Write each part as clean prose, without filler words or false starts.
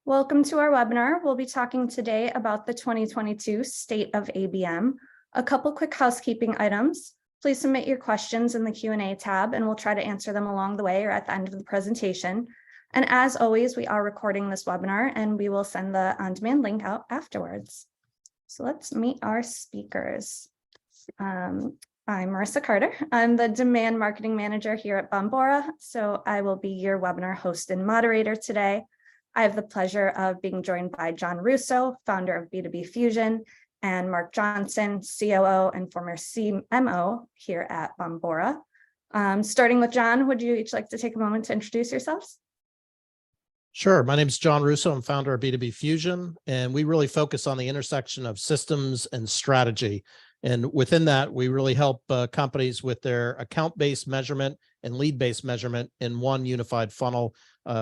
Welcome to our webinar. We'll be talking today about the 2022 State of ABM. A couple quick housekeeping items. Please submit your questions in the Q&A tab and we'll try to answer them along the way or at the end of the presentation. And as always, we are recording this webinar and we will send the on-demand link out afterwards. So let's meet our speakers. I'm Marissa Carter. I'm the Demand Marketing Manager here at Bombora. So I will be your webinar host and moderator today. I have the pleasure of being joined by John Russo, founder of B2B Fusion, and Mark Johnson, COO and former CMO here at Bombora. Starting with John, would you each like to take a moment to introduce yourselves? Sure. My name is John Russo. I'm founder of B2B Fusion, and we really focus on the intersection of systems and strategy. And within that, we really help companies with their account-based measurement and lead-based measurement in one unified funnel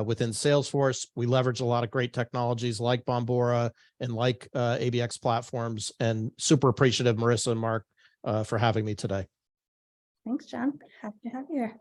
within Salesforce. We leverage a lot of great technologies like Bombora and like ABX platforms, and super appreciative, Marissa and Mark, for having me today. Thanks, John. Happy to have you here.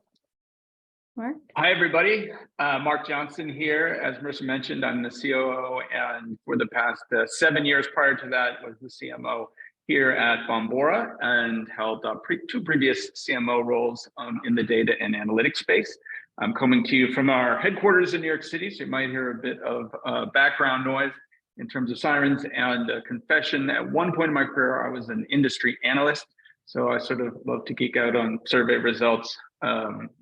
Mark? Hi, everybody. Mark Johnson here. As Marissa mentioned, I'm the COO, and for the past 7 years prior to that was the CMO here at Bombora, and held two previous CMO roles in the data and analytics space. I'm coming to you from our headquarters in New York City, so you might hear a bit of background noise in terms of sirens and confession. At one point in my career, I was an industry analyst, so I sort of love to geek out on survey results and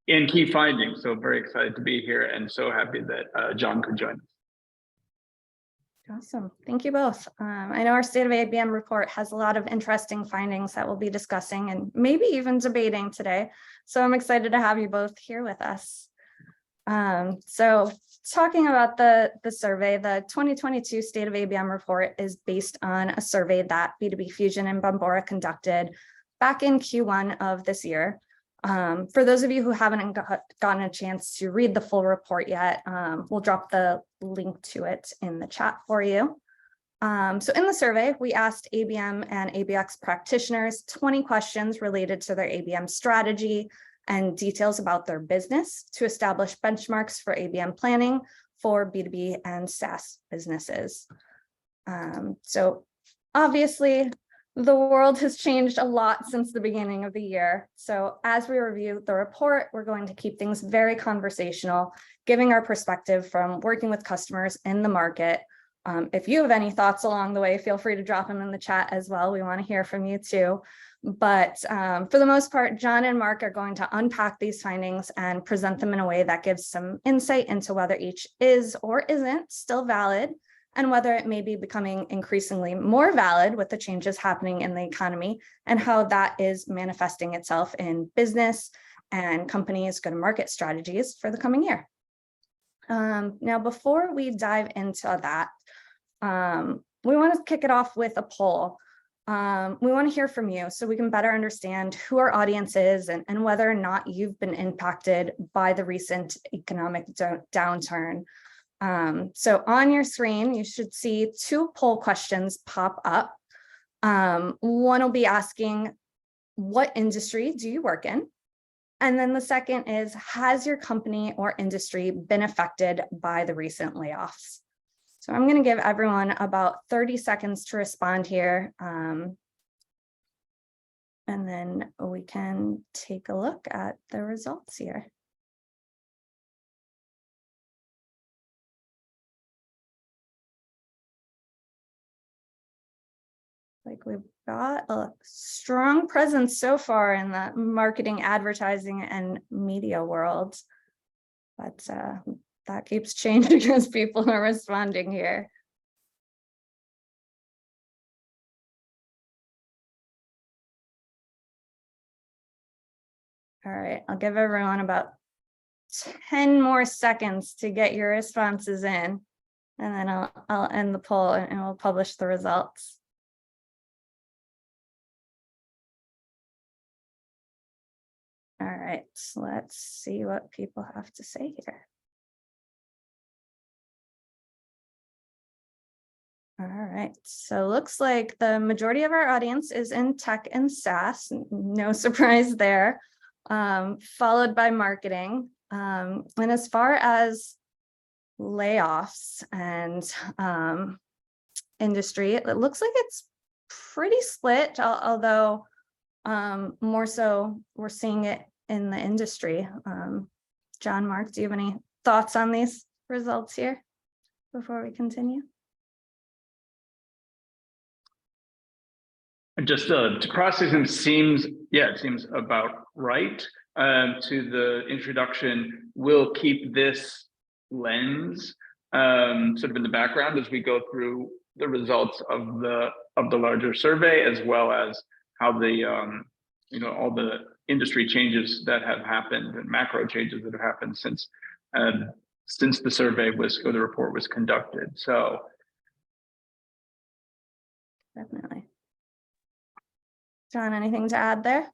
key findings. So very excited to be here and so happy that John could join us. Awesome. Thank you both. I know our State of ABM report has a lot of interesting findings that we'll be discussing and maybe even debating today. So I'm excited to have you both here with us. So talking about the survey, the 2022 State of ABM report is based on a survey that B2B Fusion and Bombora conducted back in Q1 of this year. For those of you who haven't gotten a chance to read the full report yet, we'll drop the link to it in the chat for you. So in the survey, we asked ABM and ABX practitioners 20 questions related to their ABM strategy and details about their business to establish benchmarks for ABM planning for B2B and SaaS businesses. So obviously, the world has changed a lot since the beginning of the year. So as we review the report, we're going to keep things very conversational, giving our perspective from working with customers in the market. If you have any thoughts along the way, feel free to drop them in the chat as well. We want to hear from you too. But for the most part, John and Mark are going to unpack these findings and present them in a way that gives some insight into whether each is or isn't still valid, and whether it may be becoming increasingly more valid with the changes happening in the economy and how that is manifesting itself in business and companies' go-to-market strategies for the coming year. Now, before we dive into that, we want to kick it off with a poll. We want to hear from you so we can better understand who our audience is and whether or not you've been impacted by the recent economic downturn. So on your screen, you should see 2 poll questions pop up. One will be asking, what industry do you work in? And then the second is, has your company or industry been affected by the recent layoffs? So I'm going to give everyone about 30 seconds to respond here. And then we can take a look at the results here. Like we've got a strong presence so far in the marketing, advertising, and media world, but that keeps changing as people are responding here. All right, I'll give everyone about 10 more seconds to get your responses in, and then I'll end the poll and we'll publish the results. All right, so let's see what people have to say here. All right, so looks like the majority of our audience is in tech and SaaS, no surprise there, followed by marketing. And as far as layoffs and industry, it looks like it's pretty split, although more so we're seeing it in the industry. John, Mark, do you have any thoughts on these results here before we continue? Just to processing seems, yeah, it seems about right. To the introduction, we'll keep this lens sort of in the background as we go through the results of the larger survey, as well as how the all the industry changes that have happened and macro changes that have happened since the survey was, or the report was conducted. So Definitely. John, anything to add there?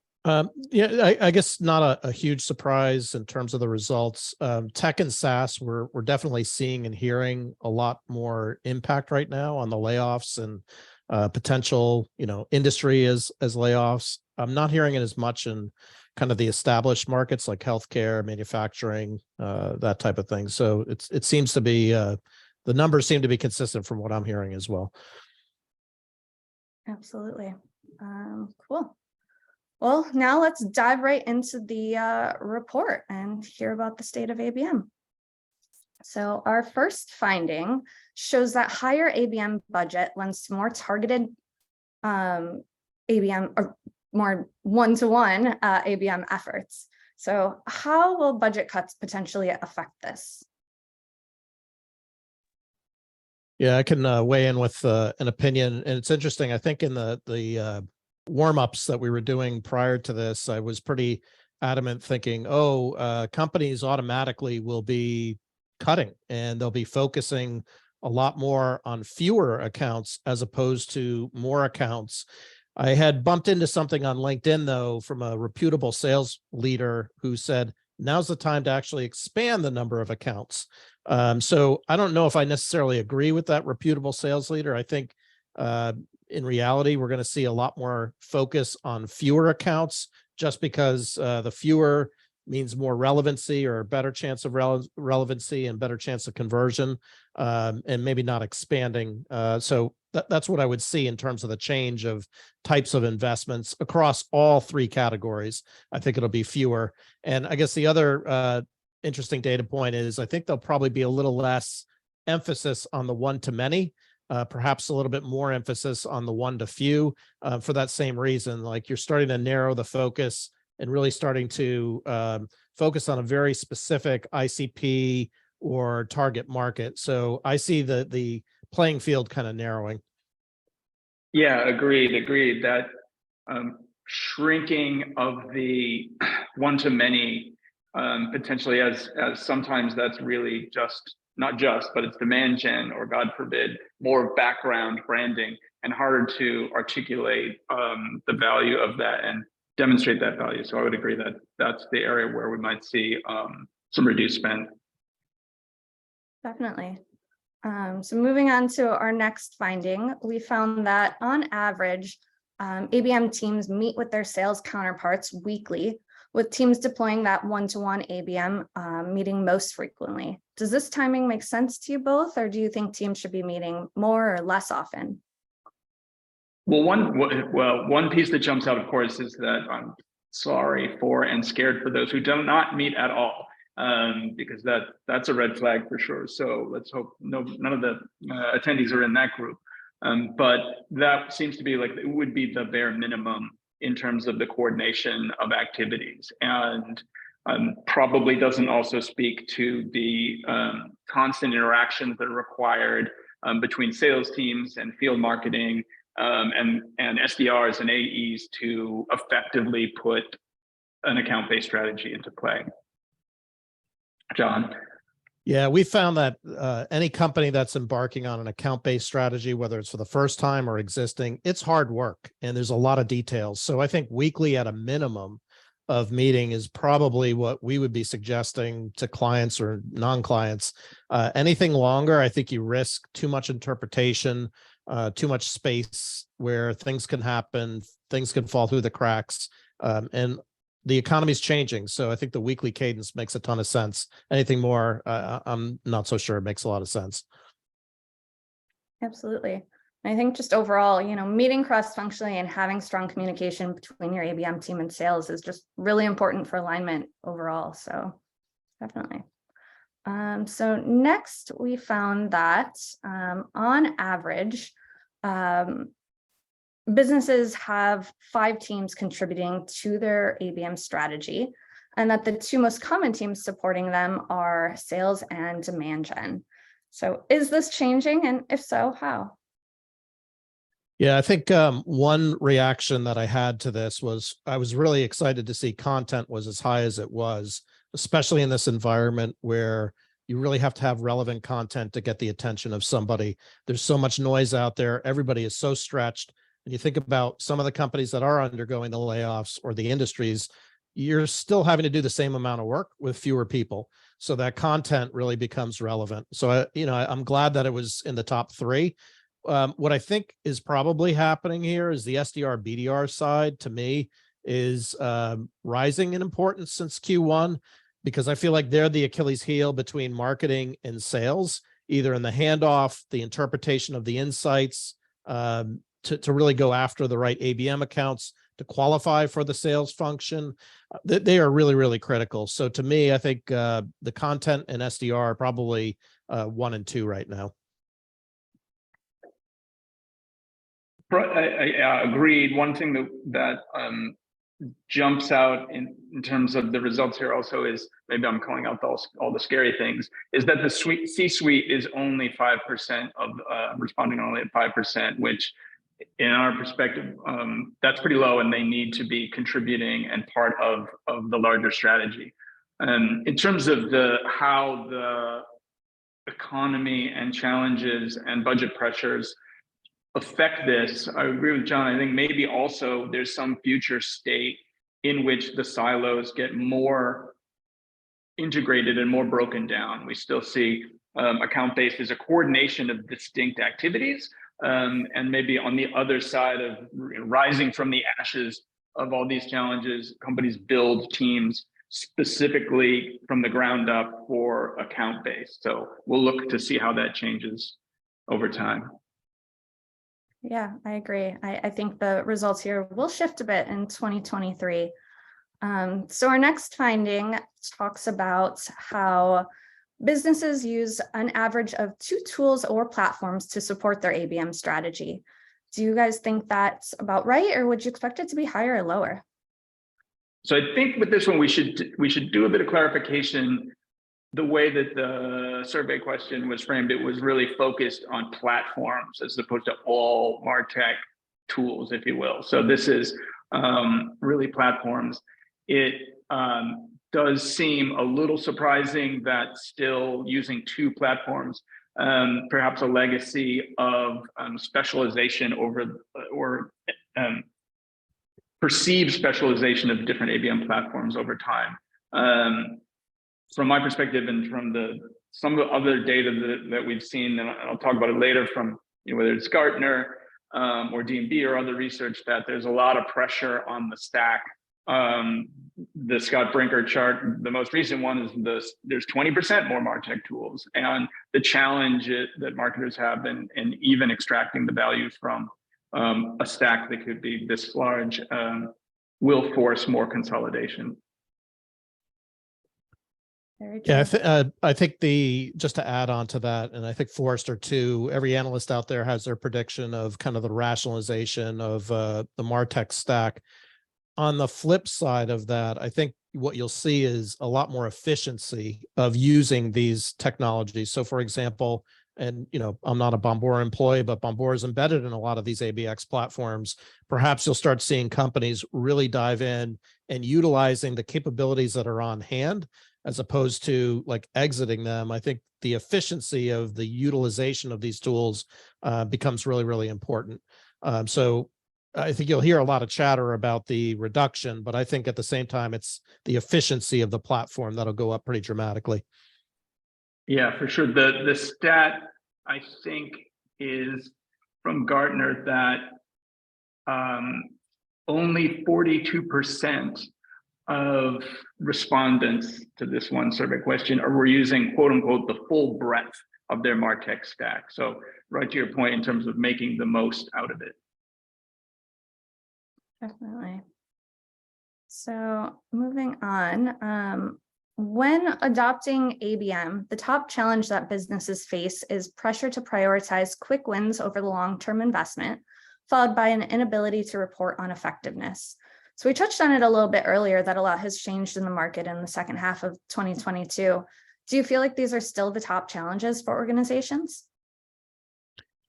Yeah, I guess not a huge surprise in terms of the results. Tech and SaaS, we're definitely seeing and hearing a lot more impact right now on the layoffs and potential, industry as layoffs. I'm not hearing it as much in kind of the established markets like healthcare, manufacturing, that type of thing. So it seems to be the numbers seem to be consistent from what I'm hearing as well. Absolutely. Cool. Well, now let's dive right into the report and hear about the state of ABM. So our first finding shows that higher ABM budget lends to more targeted ABM or more one-to-one ABM efforts. So how will budget cuts potentially affect this? Yeah, I can weigh in with an opinion, and it's interesting. I think in the warm-ups that we were doing prior to this, I was pretty adamant thinking, companies automatically will be cutting and they'll be focusing a lot more on fewer accounts as opposed to more accounts. I had bumped into something on LinkedIn, though, from a reputable sales leader who said, now's the time to actually expand the number of accounts. So I don't know if I necessarily agree with that reputable sales leader. I think in reality, we're going to see a lot more focus on fewer accounts, just because the fewer means more relevancy or better chance of relevancy and better chance of conversion, and maybe not expanding. So that's what I would see in terms of the change of types of investments across all three categories. I think it'll be fewer. And I guess the other interesting data point is I think there'll probably be a little less emphasis on the one-to-many, perhaps a little bit more emphasis on the one-to-few, for that same reason. Like, you're starting to narrow the focus and really starting to focus on a very specific ICP or target market. So I see the playing field kind of narrowing. yeah, agreed. That shrinking of the one-to-many potentially as sometimes that's really but it's demand gen, or God forbid, more background branding, and harder to articulate the value of that and demonstrate that value. So I would agree that that's the area where we might see some reduced spend. Definitely. So moving on to our next finding, we found that on average, ABM teams meet with their sales counterparts weekly, with teams deploying that one-to-one ABM meeting most frequently. Does this timing make sense to you both, or do you think teams should be meeting more or less often? Well, one piece that jumps out, of course, is that I'm sorry for and scared for those who do not meet at all, because that's a red flag for sure. So let's hope none of the attendees are in that group. But that seems to be like it would be the bare minimum in terms of the coordination of activities, and probably doesn't also speak to the constant interactions that are required between sales teams and field marketing and SDRs and AEs to effectively put an account-based strategy into play. John? Yeah, we found that any company that's embarking on an account-based strategy, whether it's for the first time or existing, it's hard work and there's a lot of details. So I think weekly at a minimum of meeting is probably what we would be suggesting to clients or non-clients. Anything longer, I think you risk too much interpretation, too much space where things can happen, things can fall through the cracks. And the economy's changing. So I think the weekly cadence makes a ton of sense. Anything more, I'm not so sure it makes a lot of sense. Absolutely. I think just overall, meeting cross-functionally and having strong communication between your ABM team and sales is just really important for alignment overall. So definitely. So next we found that on average, businesses have 5 teams contributing to their ABM strategy, and that the 2 most common teams supporting them are sales and demand gen. So is this changing? And if so, how? Yeah, I think one reaction that I had to this was I was really excited to see content was as high as it was, especially in this environment where you really have to have relevant content to get the attention of somebody. There's so much noise out there. Everybody is so stretched. And you think about some of the companies that are undergoing the layoffs or the industries, you're still having to do the same amount of work with fewer people. So that content really becomes relevant. So, I'm glad that it was in the top 3. What I think is probably happening here is the SDR BDR side, to me, is rising in importance since Q1, because I feel like they're the Achilles heel between marketing and sales, either in the handoff, the interpretation of the insights, to really go after the right ABM accounts, to qualify for the sales function. They are really, really critical. So to me, I think the content and SDR are probably 1 and 2 right now. I agreed. One thing that jumps out in terms of the results here also is, maybe I'm calling out all the scary things, is that the C-suite is only 5% of responding, only at 5%, which in our perspective, that's pretty low, and they need to be contributing and part of the larger strategy. In terms of how the economy and challenges and budget pressures affect this, I agree with John. I think maybe also there's some future state in which the silos get more integrated and more broken down. We still see account-based as a coordination of distinct activities, and maybe on the other side of rising from the ashes of all these challenges, companies build teams specifically from the ground up for account-based. So we'll look to see how that changes over time. Yeah, I agree. I think the results here will shift a bit in 2023. So our next finding talks about how businesses use an average of 2 tools or platforms to support their ABM strategy. Do you guys think that's about right, or would you expect it to be higher or lower? So I think with this one, we should do a bit of clarification. The way that the survey question was framed, it was really focused on platforms as opposed to all MarTech tools, if you will. So this is really platforms. It does seem a little surprising that still using 2 platforms, perhaps a legacy of specialization over or perceived specialization of different ABM platforms over time. From my perspective, and from some of the other data that we've seen, and I'll talk about it later, from whether it's Gartner or D&B or other research, that there's a lot of pressure on the stack. The Scott Brinker chart, the most recent one, is there's 20% more MarTech tools, and the challenge that marketers have in even extracting the value from a stack that could be this large will force more consolidation. Yeah, I think just to add on to that, and I think Forrester too, every analyst out there has their prediction of kind of the rationalization of the MarTech stack. On the flip side of that, I think what you'll see is a lot more efficiency of using these technologies. So for example, and I'm not a Bombora employee, but Bombora is embedded in a lot of these ABX platforms. Perhaps you'll start seeing companies really dive in and utilizing the capabilities that are on hand, as opposed to like exiting them. I think the efficiency of the utilization of these tools becomes really, really important. So I think you'll hear a lot of chatter about the reduction, but I think at the same time, it's the efficiency of the platform that'll go up pretty dramatically. Yeah, for sure. The stat, I think, is from Gartner that only 42% of respondents to this one survey question were using quote unquote the full breadth of their MarTech stack. So right to your point in terms of making the most out of it. Definitely. So moving on, when adopting ABM, the top challenge that businesses face is pressure to prioritize quick wins over the long-term investment, followed by an inability to report on effectiveness. So we touched on it a little bit earlier that a lot has changed in the market in the second half of 2022. Do you feel like these are still the top challenges for organizations?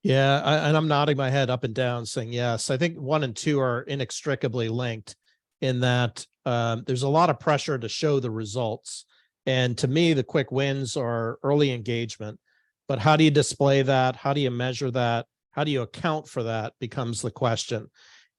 Yeah, and I'm nodding my head up and down saying yes. I think 1 and 2 are inextricably linked in that there's a lot of pressure to show the results. And to me, the quick wins are early engagement. But how do you display that? How do you measure that? How do you account for that becomes the question.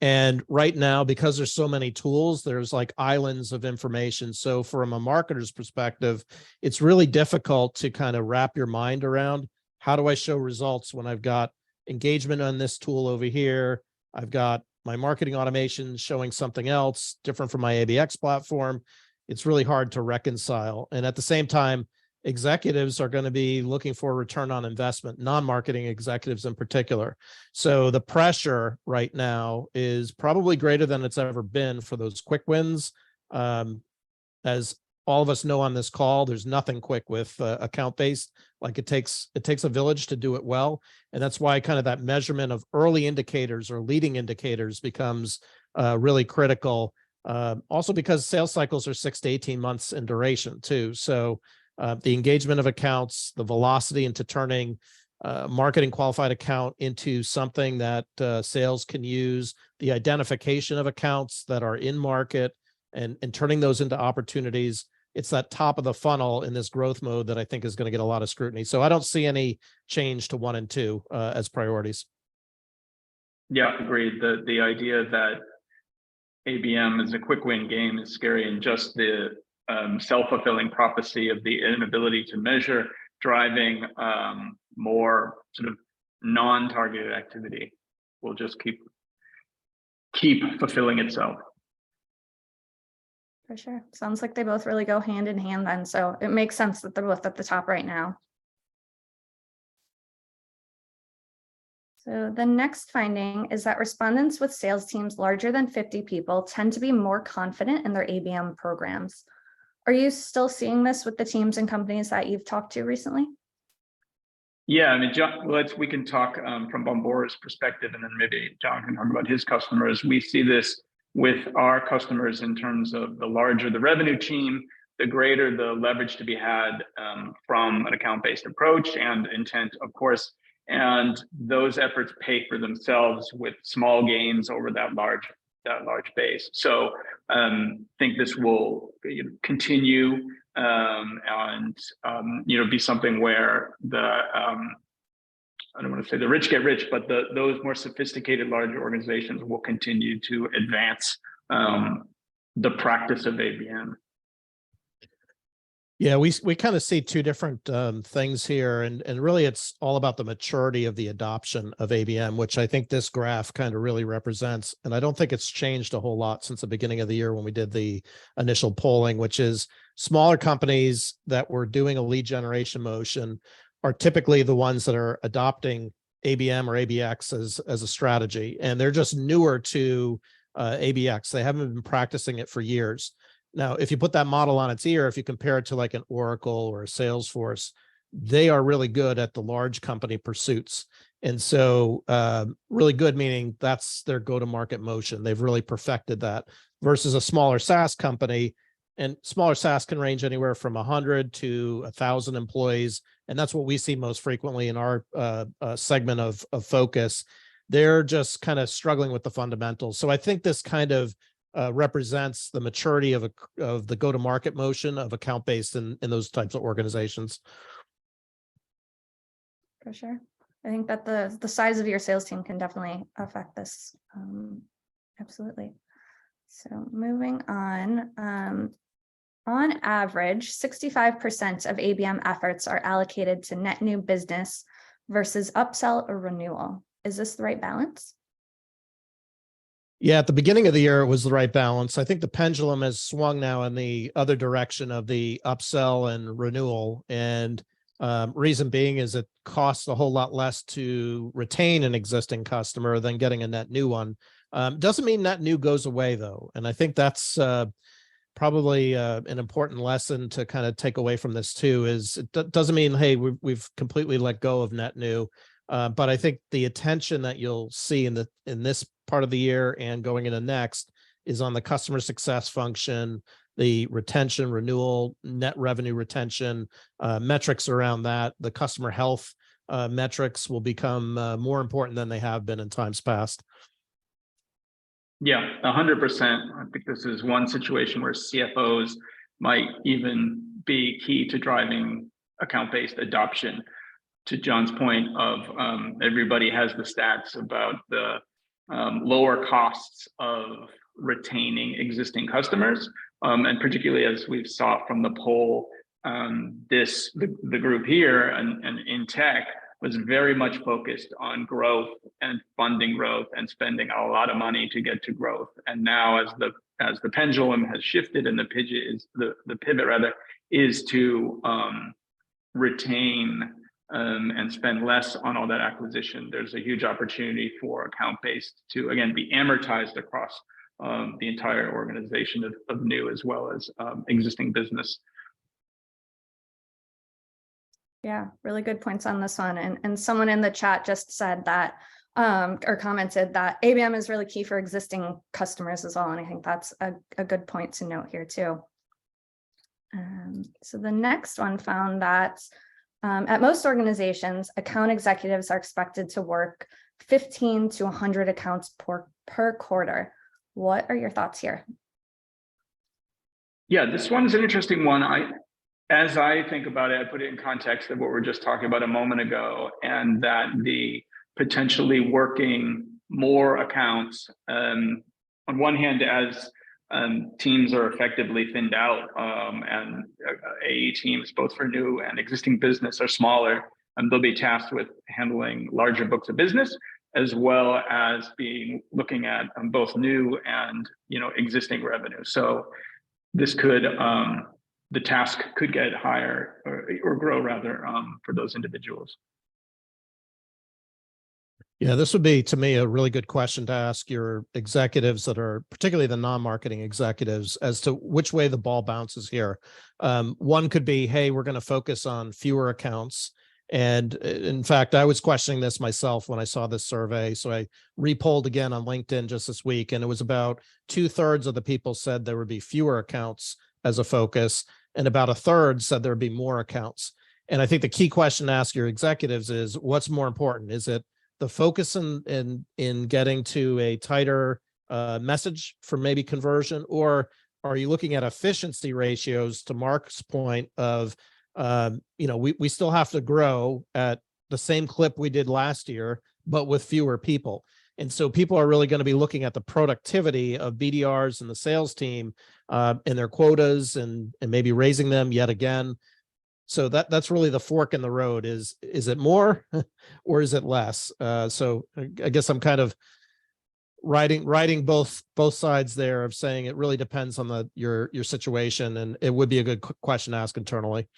And right now, because there's so many tools, there's like islands of information. So from a marketer's perspective, it's really difficult to kind of wrap your mind around how do I show results when I've got engagement on this tool over here? I've got my marketing automation showing something else different from my ABX platform. It's really hard to reconcile. And at the same time, executives are going to be looking for a return on investment, non-marketing executives in particular. So the pressure right now is probably greater than it's ever been for those quick wins. As all of us know on this call, there's nothing quick with account-based. Like it takes a village to do it well. And that's why kind of that measurement of early indicators or leading indicators becomes really critical. Also because sales cycles are 6 to 18 months in duration too. So the engagement of accounts, the velocity into turning marketing qualified account into something that sales can use, the identification of accounts that are in market and turning those into opportunities. It's that top of the funnel in this growth mode that I think is going to get a lot of scrutiny. So I don't see any change to 1 and 2 as priorities. Yeah, agreed. The idea that ABM is a quick win game is scary, and just the self-fulfilling prophecy of the inability to measure driving more sort of non-targeted activity will just keep fulfilling itself. For sure. Sounds like they both really go hand in hand then. So it makes sense that they're both at the top right now. So the next finding is that respondents with sales teams larger than 50 people tend to be more confident in their ABM programs. Are you still seeing this with the teams and companies that you've talked to recently? Yeah, I mean, John, we can talk from Bombora's perspective, and then maybe John can talk about his customers. We see this with our customers in terms of the larger the revenue team, the greater the leverage to be had from an account-based approach and intent, of course. And those efforts pay for themselves with small gains over that large base. So think this will continue and be something where the I don't want to say the rich get rich, but those more sophisticated larger organizations will continue to advance the practice of ABM. Yeah, we kind of see 2 different things here, and really it's all about the maturity of the adoption of ABM, which I think this graph kind of really represents. And I don't think it's changed a whole lot since the beginning of the year when we did the initial polling, which is smaller companies that were doing a lead generation motion are typically the ones that are adopting ABM or ABX as a strategy, and they're just newer to ABX. They haven't been practicing it for years. Now, if you put that model on its ear, if you compare it to like an Oracle or a Salesforce, they are really good at the large company pursuits. And so really good, meaning that's their go-to-market motion. They've really perfected that versus a smaller SaaS company. And smaller SaaS can range anywhere from 100 to 1,000 employees. And that's what we see most frequently in our segment of focus. They're just kind of struggling with the fundamentals. So I think this kind of represents the maturity of the go-to-market motion of account-based in those types of organizations. For sure. I think that the size of your sales team can definitely affect this. Absolutely. So moving on average, 65% of ABM efforts are allocated to net new business versus upsell or renewal. Is this the right balance? Yeah, at the beginning of the year, it was the right balance. I think the pendulum has swung now in the other direction of the upsell and renewal. And reason being is it costs a whole lot less to retain an existing customer than getting a net new one. Doesn't mean net new goes away, though. And I think that's probably an important lesson to kind of take away from this, too, is it doesn't mean, hey, we've completely let go of net new. But I think the attention that you'll see in this part of the year and going into next is on the customer success function, the retention, renewal, net revenue retention, metrics around that. The customer health metrics will become more important than they have been in times past. Yeah, 100%. I think this is one situation where CFOs might even be key to driving account-based adoption. To John's point of everybody has the stats about the lower costs of retaining existing customers, and particularly as we've saw from the poll, the group here and in tech was very much focused on growth and funding growth and spending a lot of money to get to growth. And now as the pendulum has shifted and the pivot rather is to retain and spend less on all that acquisition, there's a huge opportunity for account-based to, again, be amortized across the entire organization of new as well as existing business. Yeah, really good points on this one. And someone in the chat just said that, or commented that ABM is really key for existing customers as well. And I think that's a good point to note here too. So the next one found that at most organizations, account executives are expected to work 15 to 100 accounts per quarter. What are your thoughts here? Yeah, this one is an interesting one. As I think about it, I put it in context of what we were just talking about a moment ago, and that the potentially working more accounts, on one hand, as teams are effectively thinned out, and AE teams, both for new and existing business, are smaller, and they'll be tasked with handling larger books of business, as well as looking at both new and existing revenue. So this could the task could get higher or grow rather for those individuals. Yeah, this would be, to me, a really good question to ask your executives that are particularly the non-marketing executives as to which way the ball bounces here. One could be, hey, we're going to focus on fewer accounts. And in fact, I was questioning this myself when I saw this survey. So I repolled again on LinkedIn just this week, and it was about 2/3 of the people said there would be fewer accounts as a focus, and about 1/3 said there would be more accounts. And I think the key question to ask your executives is, what's more important? Is it the focus in getting to a tighter message for maybe conversion, or are you looking at efficiency ratios, to Mark's point of, we still have to grow at the same clip we did last year, but with fewer people. And so people are really going to be looking at the productivity of BDRs and the sales team and their quotas and maybe raising them yet again. So that's really the fork in the road. Is it more or is it less? So I guess I'm kind of riding both sides there of saying it really depends on your situation, and it would be a good question to ask internally.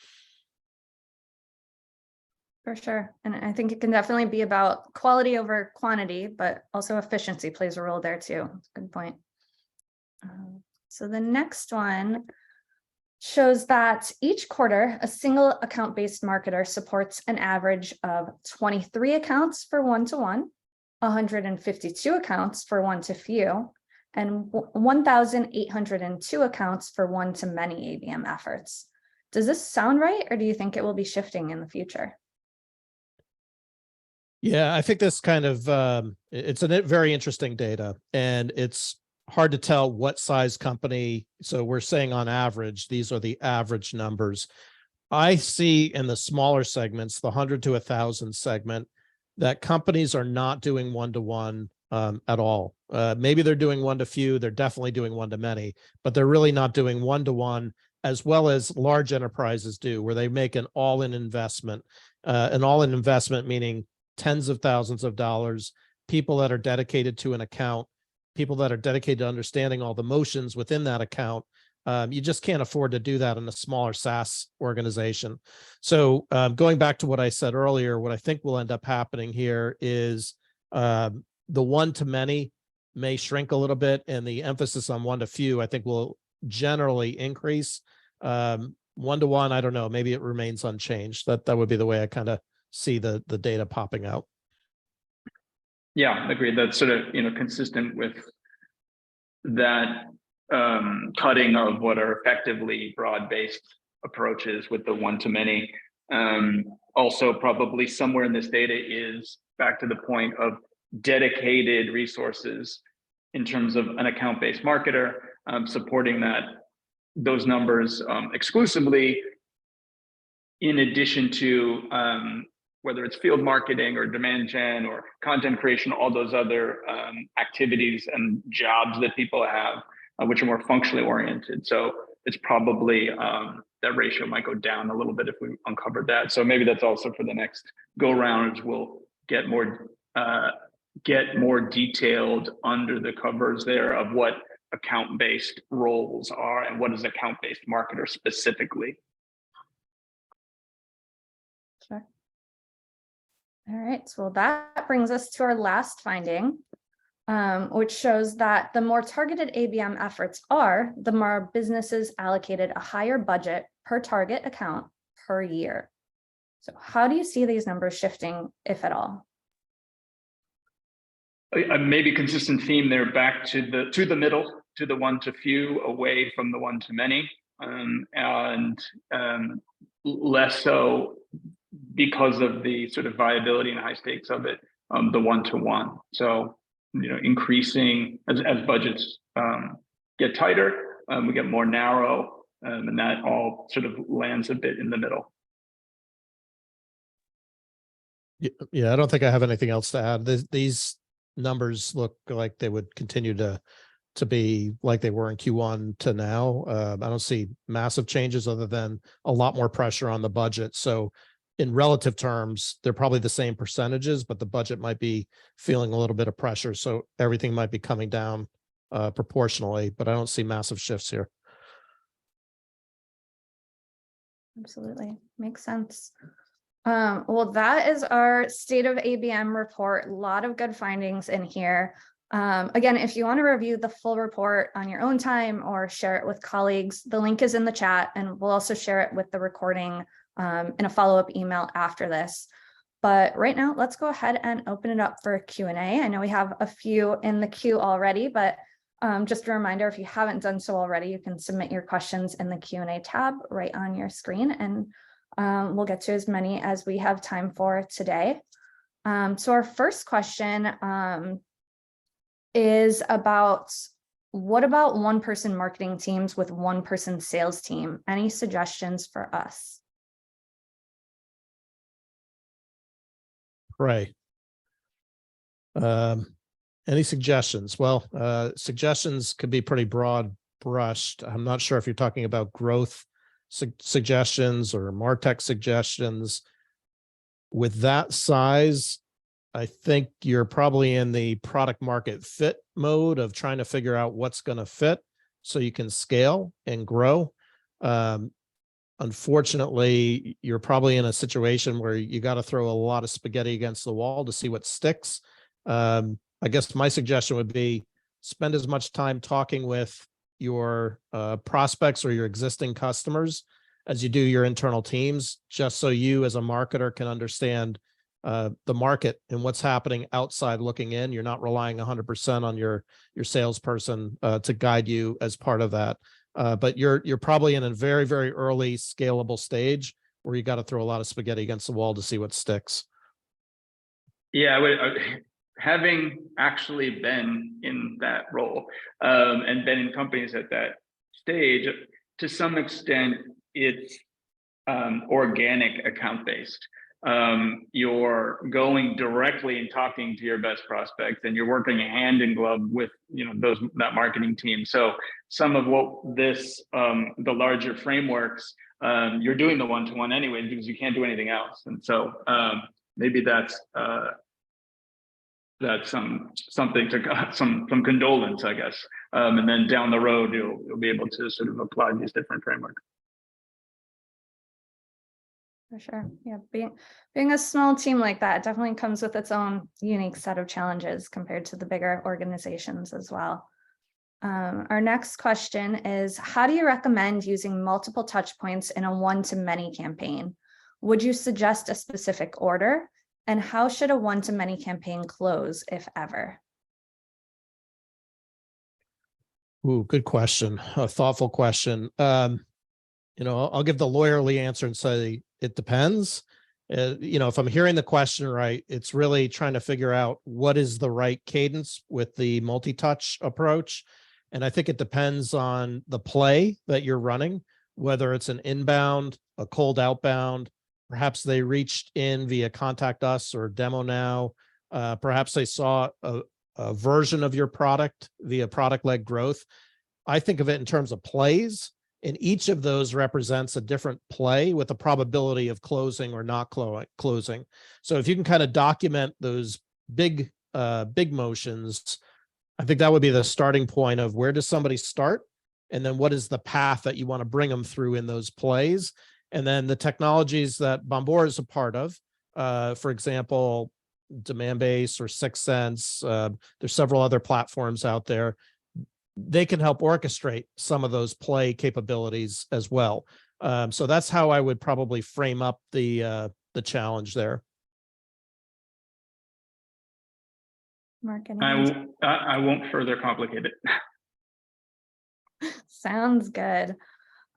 For sure. And I think it can definitely be about quality over quantity, but also efficiency plays a role there too. That's a good point. So the next one shows that each quarter, a single account-based marketer supports an average of 23 accounts for one-to-one, 152 accounts for one-to-few, and 1,802 accounts for one-to-many ABM efforts. Does this sound right, or do you think it will be shifting in the future? Yeah, I think this kind of, it's a very interesting data, and it's hard to tell what size company. So we're saying on average, these are the average numbers. I see in the smaller segments, the 100 to 1,000 segment, that companies are not doing one-to-one at all. Maybe they're doing one-to-few, they're definitely doing one-to-many, but they're really not doing one-to-one as well as large enterprises do, where they make an all-in investment, meaning tens of thousands of dollars, people that are dedicated to an account. people that are dedicated to understanding all the motions within that account. You just can't afford to do that in a smaller SaaS organization. So going back to what I said earlier, what I think will end up happening here is the one-to-many may shrink a little bit, and the emphasis on one-to-few, I think, will generally increase. One-to-one, I don't know, maybe it remains unchanged. That would be the way I kind of see the data popping out. Yeah, agreed. That's sort of, consistent with that cutting of what are effectively broad-based approaches with the one-to-many. Also, probably somewhere in this data is back to the point of dedicated resources in terms of an account-based marketer, supporting those numbers exclusively, in addition to whether it's field marketing or demand gen or content creation, all those other activities and jobs that people have, which are more functionally oriented. So it's probably that ratio might go down a little bit if we uncovered that. So maybe that's also for the next go round. We'll get more detailed under the covers there of what account-based roles are and what is account-based marketer specifically. Sure. All right, so that brings us to our last finding, which shows that the more targeted ABM efforts are, the more businesses allocated a higher budget per target account per year. So how do you see these numbers shifting, if at all? Maybe consistent theme there, back to the middle, to the one-to-few, away from the one-to-many, and less so because of the sort of viability and high stakes of it, the one-to-one. So, increasing as budgets get tighter, we get more narrow, and that all sort of lands a bit in the middle. Yeah, I don't think I have anything else to add. These numbers look like they would continue to be like they were in Q1 to now. I don't see massive changes other than a lot more pressure on the budget. So in relative terms, they're probably the same percentages, but the budget might be feeling a little bit of pressure. So everything might be coming down proportionally, but I don't see massive shifts here. Absolutely, makes sense. Well, that is our State of ABM report. A lot of good findings in here. Again, if you want to review the full report on your own time or share it with colleagues, the link is in the chat, and we'll also share it with the recording in a follow-up email after this. But right now, let's go ahead and open it up for Q&A. I know we have a few in the queue already, but just a reminder, if you haven't done so already, you can submit your questions in the Q&A tab right on your screen, and we'll get to as many as we have time for today. So our first question is about, what about one-person marketing teams with one-person sales team? Any suggestions for us? Right. Any suggestions? Well, suggestions could be pretty broad brushed. I'm not sure if you're talking about growth suggestions or MarTech suggestions. With that size, I think you're probably in the product market fit mode of trying to figure out what's going to fit so you can scale and grow. Unfortunately, you're probably in a situation where you got to throw a lot of spaghetti against the wall to see what sticks. I guess my suggestion would be spend as much time talking with your prospects or your existing customers as you do your internal teams, just so you as a marketer can understand the market and what's happening outside looking in. You're not relying 100% on your salesperson to guide you as part of that. But you're probably in a very, very early scalable stage where you got to throw a lot of spaghetti against the wall to see what sticks. Yeah, having actually been in that role and been in companies at that stage, to some extent, it's organic account-based. You're going directly and talking to your best prospects, and you're working hand in glove with that marketing team. So some of what this the larger frameworks, you're doing the one-to-one anyways because you can't do anything else. And so maybe that's that's something to some condolence, I guess. And then down the road, you'll be able to sort of apply these different frameworks. For sure. Yeah, being a small team like that definitely comes with its own unique set of challenges compared to the bigger organizations as well. Our next question is, how do you recommend using multiple touch points in a one-to-many campaign? Would you suggest a specific order? And how should a one-to-many campaign close, if ever? Ooh, good question. A thoughtful question. I'll give the lawyerly answer and say it depends. If I'm hearing the question right, it's really trying to figure out what is the right cadence with the multi-touch approach. And I think it depends on the play that you're running, whether it's an inbound, a cold outbound, perhaps they reached in via Contact Us or Demo Now. Perhaps they saw a version of your product via product-led growth. I think of it in terms of plays, and each of those represents a different play with a probability of closing or not closing. So if you can kind of document those big motions, I think that would be the starting point of where does somebody start? And then what is the path that you want to bring them through in those plays? And then the technologies that Bombora is a part of, for example, Demandbase or Sixth Sense, there's several other platforms out there. They can help orchestrate some of those play capabilities as well. So that's how I would probably frame up the challenge there. Mark, I won't further complicate it. sounds good.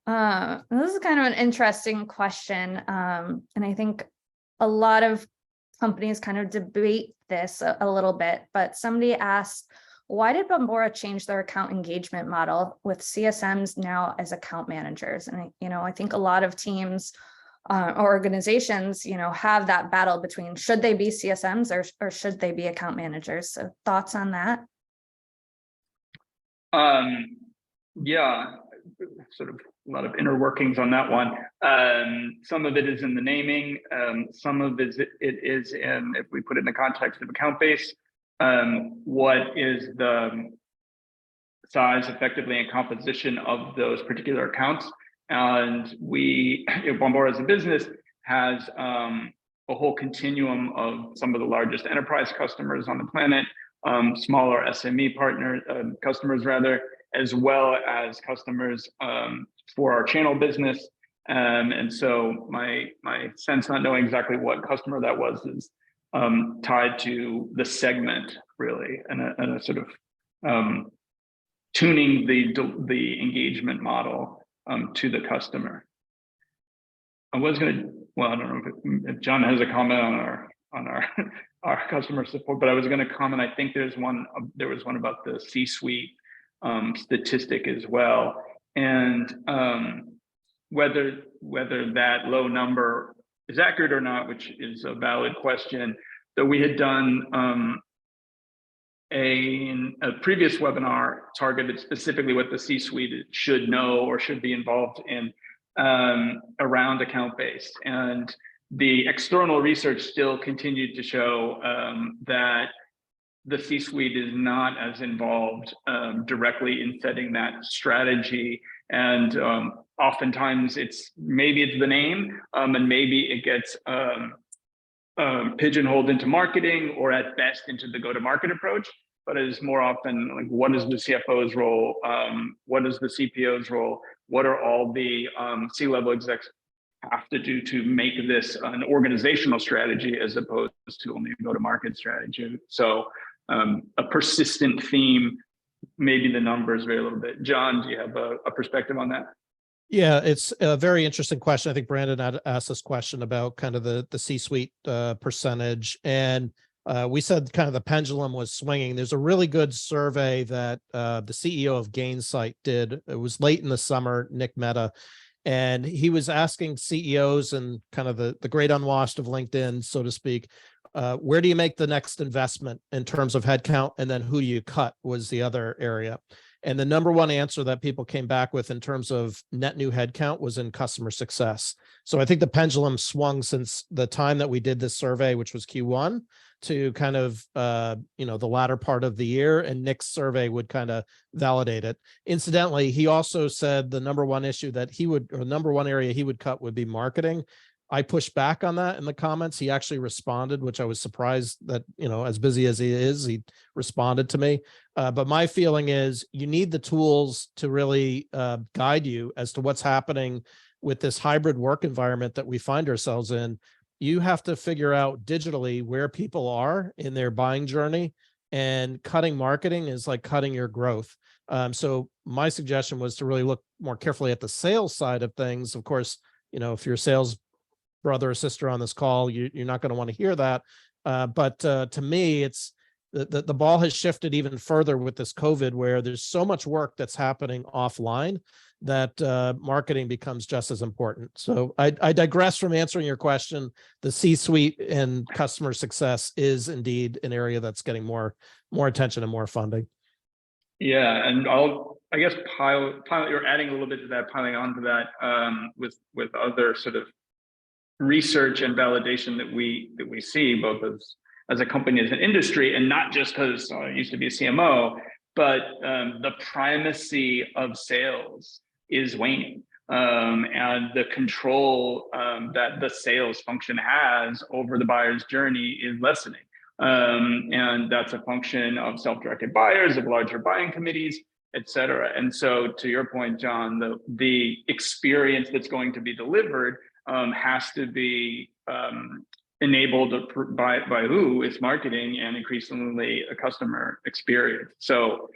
This is kind of an interesting question. And I think a lot of companies kind of debate this a little bit, but somebody asked, why did Bombora change their account engagement model with CSMs now as account managers? And I think a lot of teams or organizations, have that battle between should they be CSMs or should they be account managers? So thoughts on that? Yeah, sort of a lot of inner workings on that one. Some of it is in the naming. Some of it is in, if we put it in the context of account base, what is the size effectively and composition of those particular accounts. And Bombora as a business has a whole continuum of some of the largest enterprise customers on the planet, smaller SME customers rather, as well as customers for our channel business. And so my sense, not knowing exactly what customer that was, is tied to the segment really, and a sort of tuning the engagement model to the customer. I was going to, well, I don't know if John has a comment on our customer support, but I was going to comment. I think there was one about the C-suite statistic as well, and whether that low number is accurate or not, which is a valid question. That we had done a previous webinar targeted specifically what the C-suite should know or should be involved in around account based, and the external research still continued to show that the C-suite is not as involved directly in setting that strategy, and oftentimes maybe it's the name, and maybe it gets pigeonholed into marketing, or at best into the go-to-market approach, but it is more often like, what is the CFO's role? What is the CPO's role? What are all the C-level execs have to do to make this an organizational strategy as opposed to only a go-to-market strategy? So a persistent theme, maybe the numbers vary a little bit. John, do you have a perspective on that? Yeah, it's a very interesting question. I think Brandon had asked this question about kind of the C-suite percentage, and we said kind of the pendulum was swinging. There's a really good survey that the CEO of Gainsight did. It was late in the summer, Nick Mehta, and he was asking CEOs and kind of the great unwashed of LinkedIn, so to speak, where do you make the next investment in terms of headcount, and then who do you cut was the other area. And the number one answer that people came back with in terms of net new headcount was in customer success. So I think the pendulum swung since the time that we did this survey, which was Q1, to kind of, the latter part of the year, and Nick's survey would kind of validate it. Incidentally, he also said the number one issue that number one area he would cut would be marketing. I pushed back on that in the comments. He actually responded, which I was surprised that, as busy as he is, he responded to me. But my feeling is you need the tools to really guide you as to what's happening with this hybrid work environment that we find ourselves in. You have to figure out digitally where people are in their buying journey, and cutting marketing is like cutting your growth. So my suggestion was to really look more carefully at the sales side of things. Of course, if you're a sales brother or sister on this call, you're not going to want to hear that. But to me, it's the ball has shifted even further with this COVID, where there's so much work that's happening offline that marketing becomes just as important. So I digress from answering your question. The C-suite and customer success is indeed an area that's getting more attention and more funding. Yeah, and I guess you're adding a little bit to that, piling onto that with other sort of research and validation that we see both as a company, as an industry, and not just because I used to be a CMO, but the primacy of sales is waning, and the control that the sales function has over the buyer's journey is lessening, and that's a function of self-directed buyers, of larger buying committees, et cetera. And so, to your point, John, the experience that's going to be delivered has to be enabled by who? It's marketing, and increasingly a customer experience. So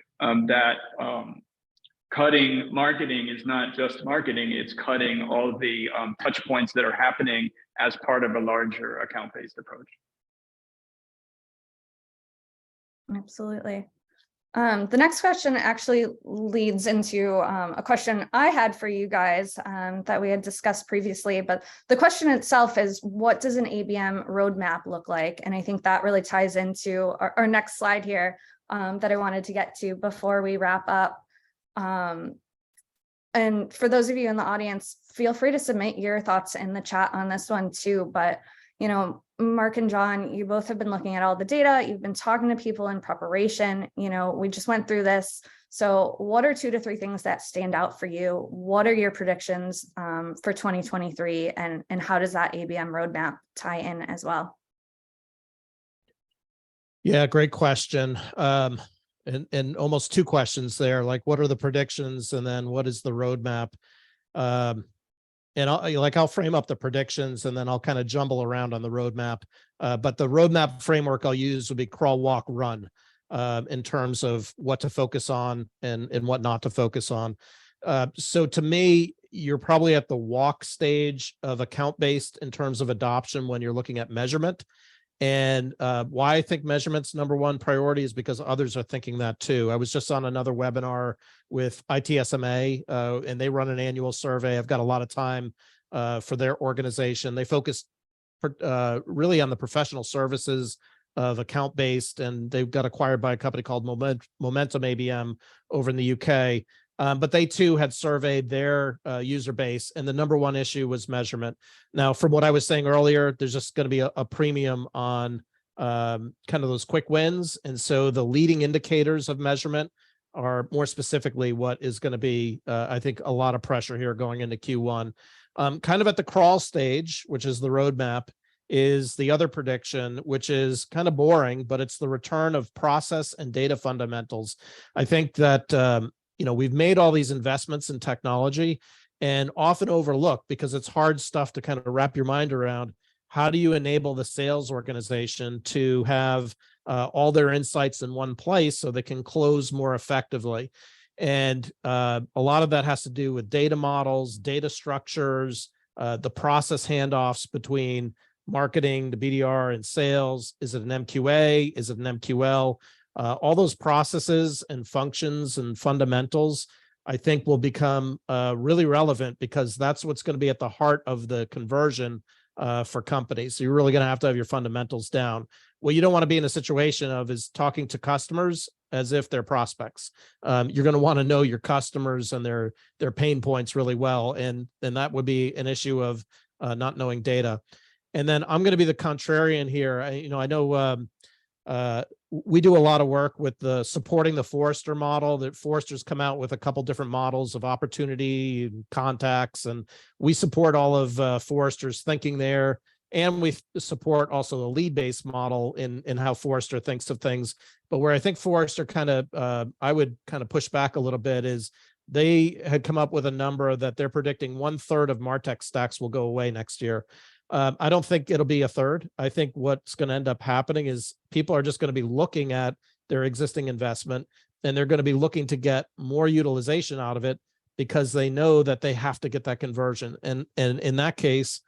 cutting marketing is not just marketing, it's cutting all the touch points that are happening as part of a larger account-based approach. Absolutely. The next question actually leads into a question I had for you guys that we had discussed previously, but the question itself is, what does an ABM roadmap look like? And I think that really ties into our next slide here that I wanted to get to before we wrap up. And for those of you in the audience, feel free to submit your thoughts in the chat on this one too. But, Mark and John, you both have been looking at all the data. You've been talking to people in preparation. We just went through this. So what are 2 to 3 things that stand out for you? What are your predictions for 2023? And how does that ABM roadmap tie in as well? Yeah, great question. And almost 2 questions there, like what are the predictions, and then what is the roadmap? And I'll frame up the predictions, and then I'll kind of jumble around on the roadmap. But the roadmap framework I'll use will be crawl, walk, run in terms of what to focus on and what not to focus on. So to me, you're probably at the walk stage of account-based in terms of adoption when you're looking at measurement. And why I think measurement's number one priority is because others are thinking that too. I was just on another webinar with ITSMA, and they run an annual survey. I've got a lot of time for their organization. They focus really on the professional services of account-based, and they've got acquired by a company called Momentum ABM over in the UK. But they too had surveyed their user base, and the number one issue was measurement. Now, from what I was saying earlier, there's just going to be a premium on kind of those quick wins. And so the leading indicators of measurement are more specifically what is going to be, I think, a lot of pressure here going into Q1. Kind of at the crawl stage, which is the roadmap, is the other prediction, which is kind of boring, but it's the return of process and data fundamentals. I think that we've made all these investments in technology and often overlooked because it's hard stuff to kind of wrap your mind around. How do you enable the sales organization to have all their insights in one place so they can close more effectively? And a lot of that has to do with data models, data structures, the process handoffs between marketing to BDR and sales. Is it an MQA? Is it an MQL? All those processes and functions and fundamentals, I think, will become really relevant because that's what's going to be at the heart of the conversion for companies. So you're really going to have your fundamentals down. What you don't want to be in a situation of is talking to customers as if they're prospects. You're going to want to know your customers and their pain points really well, and that would be an issue of not knowing data. And then I'm going to be the contrarian here. I know we do a lot of work with supporting the Forrester model. That Forrester's come out with a couple different models of opportunity and contacts, and we support all of Forrester's thinking there. And we support also the lead-based model in how Forrester thinks of things. But where I think Forrester I would kind of push back a little bit is they had come up with a number that they're predicting 1/3 of MarTech stacks will go away next year. I don't think it'll be a third. I think what's going to end up happening is people are just going to be looking at their existing investment, and they're going to be looking to get more utilization out of it because they know that they have to get that conversion. And in that case,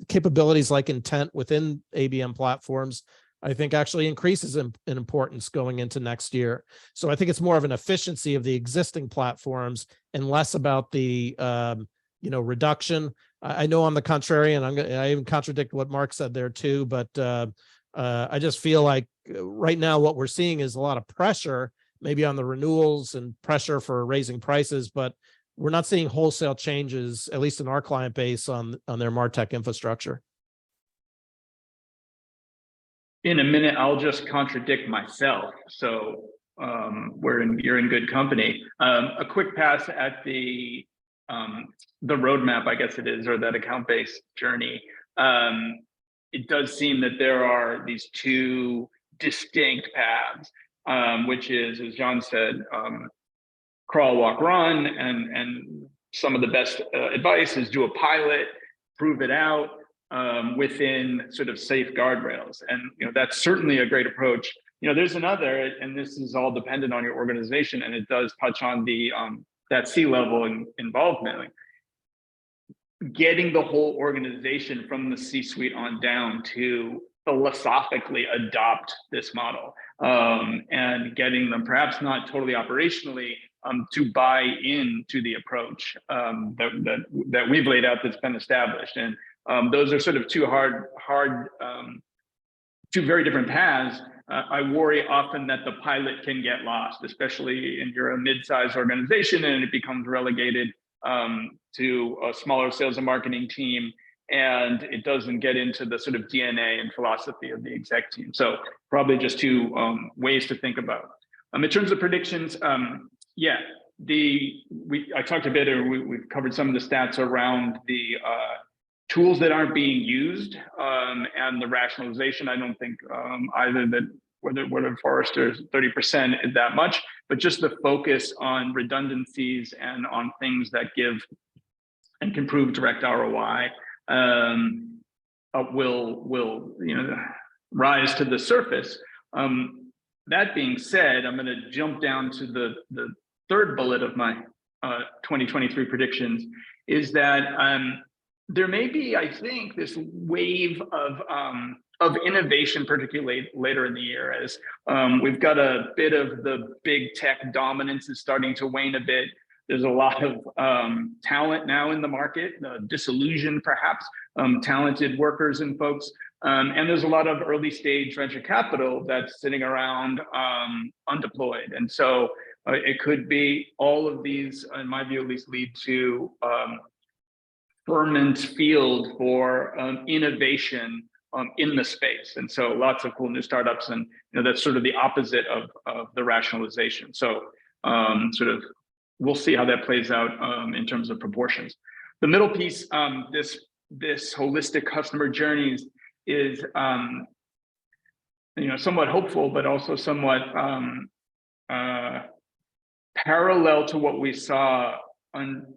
capabilities like intent within ABM platforms, I think actually increases in importance going into next year. So I think it's more of an efficiency of the existing platforms and less about the reduction. I know I'm the contrarian. I even contradict what Mark said there too, but I just feel like right now what we're seeing is a lot of pressure, maybe on the renewals and pressure for raising prices, but we're not seeing wholesale changes, at least in our client base, on their MarTech infrastructure. In a minute, I'll just contradict myself. So you're in good company. A quick pass at the roadmap, I guess it is, or that account-based journey. It does seem that there are these two distinct paths, which is, as John said, crawl, walk, run, and some of the best advice is do a pilot, prove it out within sort of safe guardrails. And that's certainly a great approach. There's another, and this is all dependent on your organization, and it does touch on the that C-level involvement. Getting the whole organization from the C-suite on down to philosophically adopt this model, and getting them, perhaps not totally operationally, to buy into the approach that we've laid out that's been established. And those are sort of two very different paths. I worry often that the pilot can get lost, especially if you're a mid-sized organization and it becomes relegated to a smaller sales and marketing team, and it doesn't get into the sort of DNA and philosophy of the exec team. So probably just two ways to think about. In terms of predictions, I talked a bit, or we've covered some of the stats around the tools that aren't being used and the rationalization. I don't think either that whether Forrester's 30% is that much, but just the focus on redundancies and on things that give and can prove direct ROI will rise to the surface. That being said, I'm going to jump down to the third bullet of my 2023 predictions, is that there may be, I think, this wave of innovation, particularly later in the year, as we've got a bit of the big tech dominance is starting to wane a bit. There's a lot of talent now in the market, disillusioned perhaps, talented workers and folks. And there's a lot of early stage venture capital that's sitting around undeployed. And so it could be all of these, in my view, at least lead to ferment field for innovation in the space. And so lots of cool new startups, and that's sort of the opposite of the rationalization. So we'll see how that plays out in terms of proportions. The middle piece, this holistic customer journeys is somewhat hopeful, but also somewhat parallel to what we saw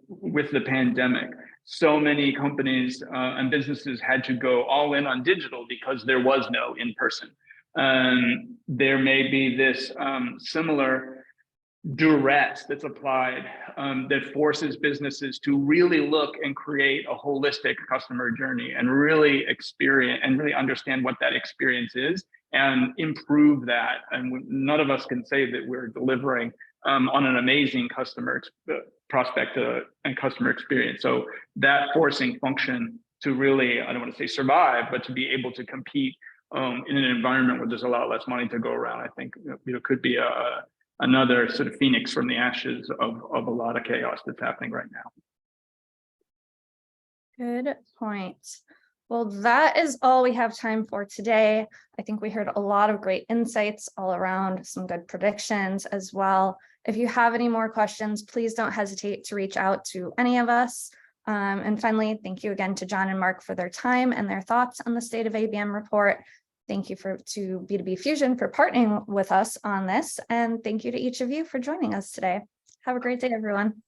with the pandemic. So many companies and businesses had to go all in on digital because there was no in-person. There may be this similar duress that's applied that forces businesses to really look and create a holistic customer journey and really experience and really understand what that experience is and improve that. And none of us can say that we're delivering on an amazing customer prospect and customer experience. So that forcing function to really, I don't want to say survive, but to be able to compete in an environment where there's a lot less money to go around. I think could be another sort of phoenix from the ashes of a lot of chaos that's happening right now. Good point. Well, that is all we have time for today. I think we heard a lot of great insights all around, some good predictions as well. If you have any more questions, please don't hesitate to reach out to any of us. And finally, thank you again to John and Mark for their time and their thoughts on the State of ABM report. Thank you to B2B Fusion for partnering with us on this. And thank you to each of you for joining us today. Have a great day, everyone.